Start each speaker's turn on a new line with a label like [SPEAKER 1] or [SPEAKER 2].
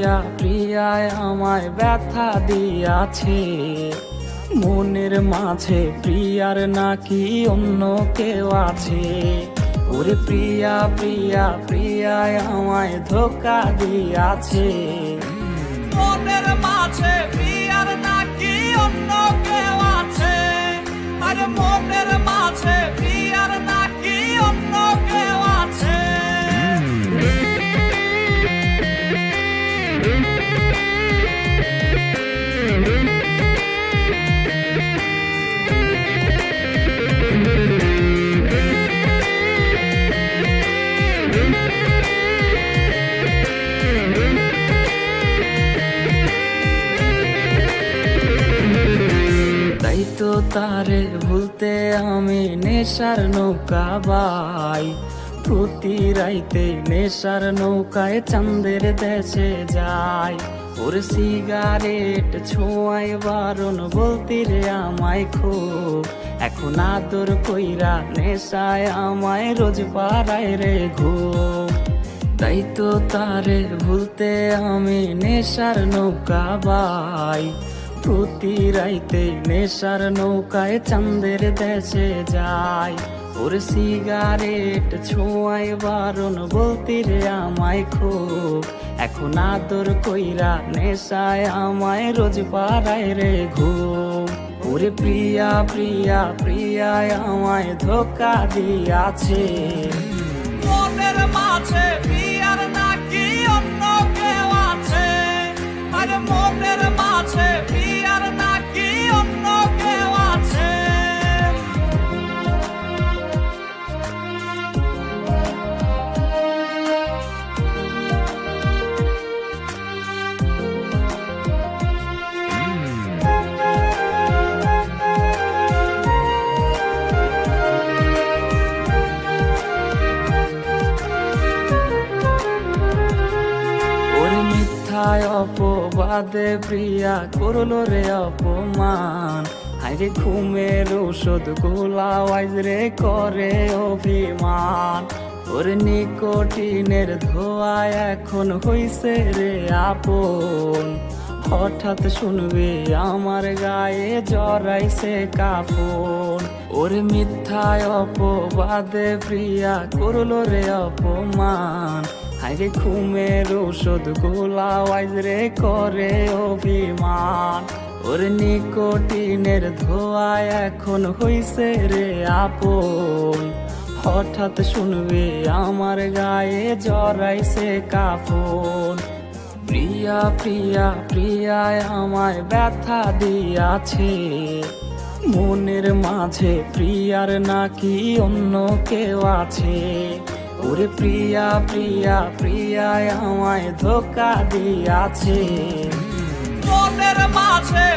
[SPEAKER 1] প্রিয়া প্রিয়ায় আমায় ব্যথা দিয়াছে, মনের মাঝে প্রিয়ার নাকি অন্য কেউ আছে। ওরে প্রিয়া প্রিয়া প্রিয়ায় আমায় ধোঁকা দিয়াছে,
[SPEAKER 2] মনের মাঝে প্রিয়ার নাকি অন্য কেউ আছে। আরে মনের মাঝে প্রিয়ার নাকি অন্য কেউ আছে।
[SPEAKER 1] তাই তো তারে ভুলতে আমি নেশার নৌকা বাই, প্রতি রাইতে নেশার নৌকায় চাঁদের দেশে যাই। ওর সিগারেট ছোঁয়ায় বারণ বলতি রে আমায় খুব, এখন আদর কইরা নেশায় আমায় রোজ পাড়ায় রে ঘুম। তাই তো তারে ভুলতে আমি নেশার নৌকা বাই, প্রতি রাইতে নেশার নৌকায় চাঁদের দেশে যাই। ওর সিগারেট ছোঁয়ায় বারণ বলতি রে আমায় খুব, এখন আদর কইরা নেশায় আমায় রোজ পাড়ায় রে ঘুম। ওরে প্রিয়া প্রিয়া প্রিয়ায় আমায় ধোঁকা দিয়াছে,
[SPEAKER 2] মনের মাঝে প্রিয়ার নাকি অন্য কেউ আছে। আরে মনের মাঝে প্রিয়ার নাকি অন্য কেউ আছে।
[SPEAKER 1] অপবাদে প্রিয়া করলো রে অপমান, হাইরে ঘুমের ওষুধ গোলাওয়াইজ রে করে অভিমান। ওর নিকোটিনের ধোঁয়ায় এখন হইছে রে আপন, হঠাৎ শুনবে আমার গায়ে জড়াইছে কাফন। ওর মিথ্যায় অপবাদে প্রিয়া করলো রে অপমান, হাইরে ঘুমের ওষুধ গোলাওয়াইজ রে করে অভিমান। ওর নিকোটিনের ধোঁয়ায় এখন হইছে রে আপন, হঠাৎ শুনবে আমার গায়ে জড়াইছে কাফন। প্রিয়া প্রিয়া প্রিয়ায় আমায় ব্যথা দিয়াছে, মনের মাঝে প্রিয়ার নাকি অন্য কেউ আছে। ওরে প্রিয়া প্রিয়া প্রিয়ায় আমায় ধোঁকা দিয়াছে,
[SPEAKER 2] মনের মাঝে